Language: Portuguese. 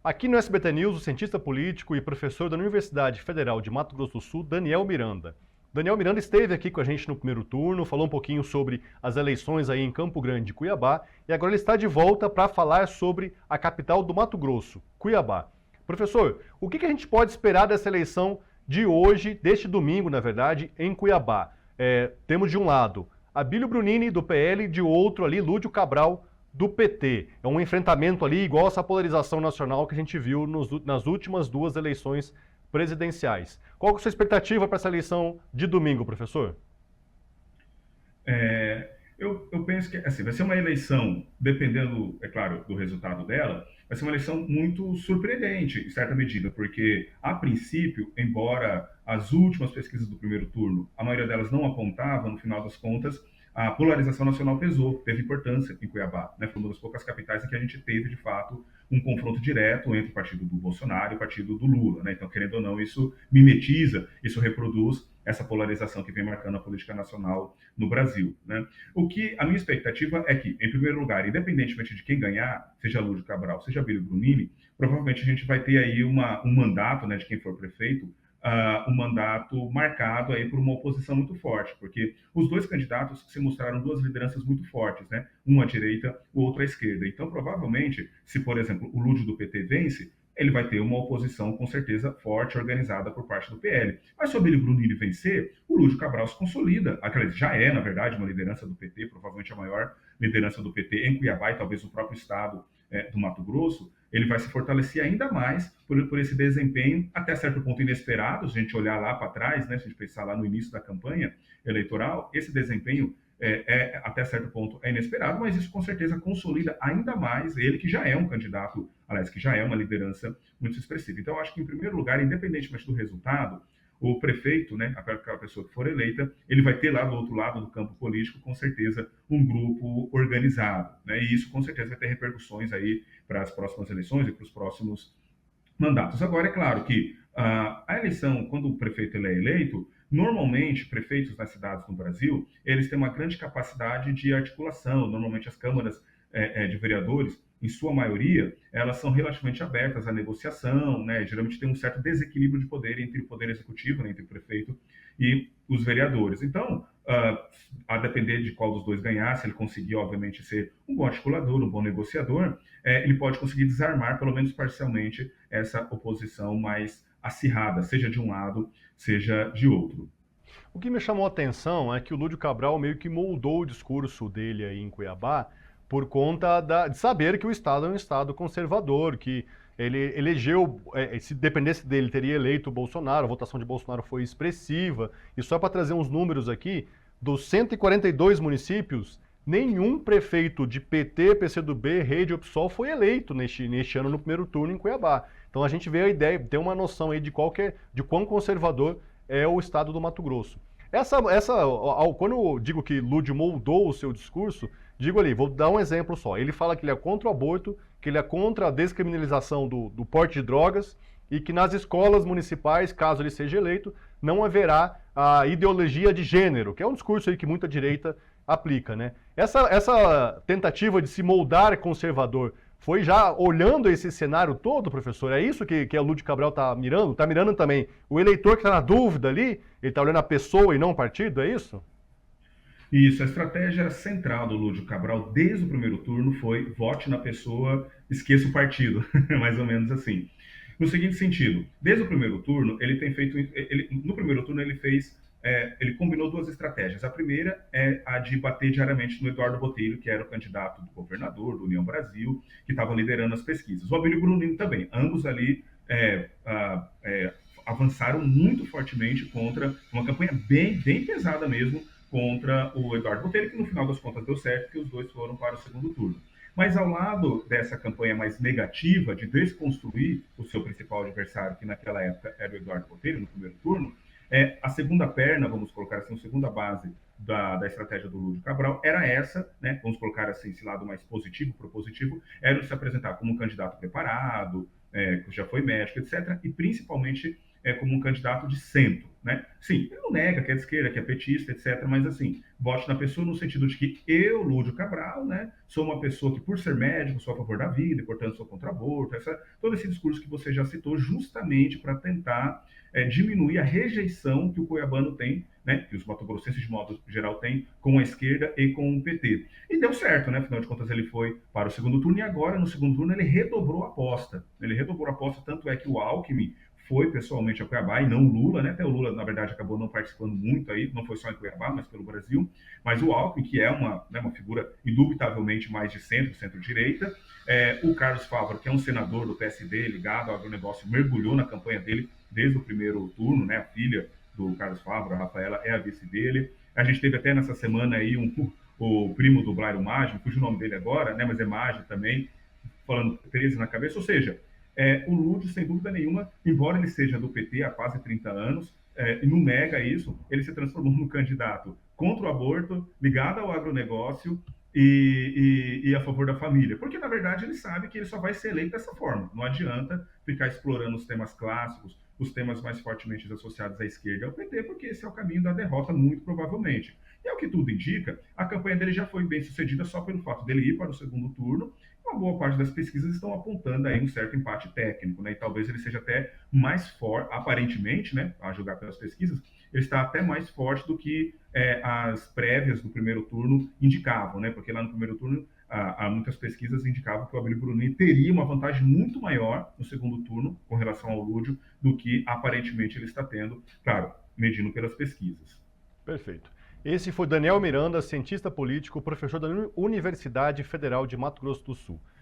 Aqui no SBT News, o cientista político e professor da Universidade Federal de Mato Grosso do Sul, Daniel Miranda. Daniel Miranda esteve aqui com a gente no primeiro turno, falou um pouquinho sobre as eleições aí em Campo Grande, Cuiabá, e agora ele está de volta para falar sobre a capital do Mato Grosso, Cuiabá. Professor, o que a gente pode esperar dessa eleição de hoje, deste domingo, na verdade, em Cuiabá? Temos de um lado Abílio Brunini, do PL, de outro ali, Lúdio Cabral, do PT. É um enfrentamento ali igual essa polarização nacional que a gente viu nas últimas duas eleições presidenciais. Qual é a sua expectativa para essa eleição de domingo, professor? Eu penso que assim, vai ser uma eleição, dependendo, é claro, do resultado dela, vai ser uma eleição muito surpreendente, em certa medida, porque, a princípio, embora as últimas pesquisas do primeiro turno, a maioria delas não apontavam, no final das contas, a polarização nacional pesou, teve importância em Cuiabá, né? Foi uma das poucas capitais em que a gente teve, de fato, um confronto direto entre o partido do Bolsonaro e o partido do Lula, né? Então, querendo ou não, isso mimetiza, isso reproduz essa polarização que vem marcando a política nacional no Brasil, né? O que a minha expectativa é que, em primeiro lugar, independentemente de quem ganhar, seja Lúcio Cabral, seja Bílio Brunini, provavelmente a gente vai ter aí um mandato, né, de quem for prefeito, um mandato marcado aí por uma oposição muito forte, porque os dois candidatos se mostraram duas lideranças muito fortes, né? Um à direita, o outro à esquerda. Então, provavelmente, se, por exemplo, o Lúcio do PT vence, ele vai ter uma oposição com certeza forte, organizada por parte do PL. Mas se o Abílio Brunini vencer, o Lúcio Cabral se consolida. Já é, na verdade, uma liderança do PT, provavelmente a maior liderança do PT em Cuiabá e talvez no próprio estado do Mato Grosso. Ele vai se fortalecer ainda mais por esse desempenho, até certo ponto inesperado, se a gente olhar lá para trás, né, se a gente pensar lá no início da campanha eleitoral, esse desempenho até certo ponto é inesperado, mas isso com certeza consolida ainda mais ele, que já é um candidato, aliás, que já é uma liderança muito expressiva. Então, eu acho que, em primeiro lugar, independentemente do resultado, o prefeito, né, aquela pessoa que for eleita, ele vai ter lá do outro lado do campo político, com certeza, um grupo organizado, né, e isso com certeza vai ter repercussões aí para as próximas eleições e para os próximos mandatos. Agora, é claro que a eleição, quando o prefeito ele é eleito, normalmente, prefeitos nas cidades no Brasil, eles têm uma grande capacidade de articulação. Normalmente, as câmaras de vereadores, em sua maioria, elas são relativamente abertas à negociação, né? Geralmente tem um certo desequilíbrio de poder entre o poder executivo, né, entre o prefeito e os vereadores. Então, a depender de qual dos dois ganhar, se ele conseguir, obviamente, ser um bom articulador, um bom negociador, ele pode conseguir desarmar, pelo menos parcialmente, essa oposição mais acirrada, seja de um lado, seja de outro. O que me chamou a atenção é que o Lúdio Cabral meio que moldou o discurso dele aí em Cuiabá por conta de saber que o Estado é um Estado conservador, que ele elegeu, se dependesse dele, teria eleito o Bolsonaro, a votação de Bolsonaro foi expressiva. E só para trazer uns números aqui, dos 142 municípios, nenhum prefeito de PT, PCdoB, Rede ou PSOL foi eleito neste ano no primeiro turno em Cuiabá. Então a gente vê a ideia, tem uma noção aí de quão conservador é o estado do Mato Grosso. Quando eu digo que Lúdio moldou o seu discurso, digo ali, vou dar um exemplo só. Ele fala que ele é contra o aborto, que ele é contra a descriminalização do porte de drogas e que nas escolas municipais, caso ele seja eleito, não haverá a ideologia de gênero, que é um discurso aí que muita direita aplica, né? Essa tentativa de se moldar conservador foi já olhando esse cenário todo, professor? É isso que a Lúdio Cabral está mirando? Está mirando também o eleitor que está na dúvida ali? Ele está olhando a pessoa e não o partido, é isso? Isso, a estratégia central do Lúcio Cabral desde o primeiro turno foi vote na pessoa, esqueça o partido, mais ou menos assim. No seguinte sentido, desde o primeiro turno, ele tem feito. No primeiro turno, ele fez. Ele combinou duas estratégias. A primeira é a de bater diariamente no Eduardo Botelho, que era o candidato do governador, do União Brasil, que estava liderando as pesquisas. O Abílio Brunini também. Ambos ali avançaram muito fortemente contra uma campanha bem pesada mesmo contra o Eduardo Botelho, que no final das contas deu certo, porque os dois foram para o segundo turno. Mas ao lado dessa campanha mais negativa de desconstruir o seu principal adversário, que naquela época era o Eduardo Botelho, no primeiro turno, a segunda perna, vamos colocar assim, a segunda base da estratégia do Lúcio Cabral era essa, né? Vamos colocar assim, esse lado mais positivo, propositivo, era se apresentar como um candidato preparado, que já foi médico, etc., e principalmente como um candidato de centro, né? Sim, ele não nega que é de esquerda, que é petista, etc., mas assim, vote na pessoa no sentido de que eu, Lúdio Cabral, né, sou uma pessoa que, por ser médico, sou a favor da vida, e, portanto, sou contra o aborto, todo esse discurso que você já citou, justamente para tentar diminuir a rejeição que o cuiabano tem, né, que os mato-grossenses, de modo geral, têm com a esquerda e com o PT. E deu certo, né? Afinal de contas, ele foi para o segundo turno e agora, no segundo turno, ele redobrou a aposta. Ele redobrou a aposta, tanto é que o Alckmin foi pessoalmente a Cuiabá e não o Lula, né? Até o Lula, na verdade, acabou não participando muito aí, não foi só em Cuiabá, mas pelo Brasil. Mas o Alckmin, que é uma figura indubitavelmente mais de centro, centro-direita, o Carlos Fávaro, que é um senador do PSD ligado ao agronegócio, mergulhou na campanha dele desde o primeiro turno, né? A filha do Carlos Fávaro, a Rafaela, é a vice dele. A gente teve até nessa semana aí o primo do Blairo Maggi, fugiu o nome dele agora, né? Mas é Maggi também, falando 13 na cabeça, ou seja, o Lúcio, sem dúvida nenhuma, embora ele seja do PT há quase 30 anos, e não nega isso, ele se transformou num candidato contra o aborto, ligado ao agronegócio e a favor da família. Porque, na verdade, ele sabe que ele só vai ser eleito dessa forma. Não adianta ficar explorando os temas clássicos, os temas mais fortemente associados à esquerda e ao PT, porque esse é o caminho da derrota, muito provavelmente. E ao que tudo indica, a campanha dele já foi bem sucedida só pelo fato dele ir para o segundo turno. Uma boa parte das pesquisas estão apontando aí um certo empate técnico, né? E talvez ele seja até mais forte, aparentemente, né? A julgar pelas pesquisas, ele está até mais forte do que as prévias do primeiro turno indicavam, né? Porque lá no primeiro turno, há muitas pesquisas indicavam que o Abílio Bruni teria uma vantagem muito maior no segundo turno com relação ao Lúdio do que aparentemente ele está tendo, claro, medindo pelas pesquisas. Perfeito. Esse foi Daniel Miranda, cientista político, professor da Universidade Federal de Mato Grosso do Sul.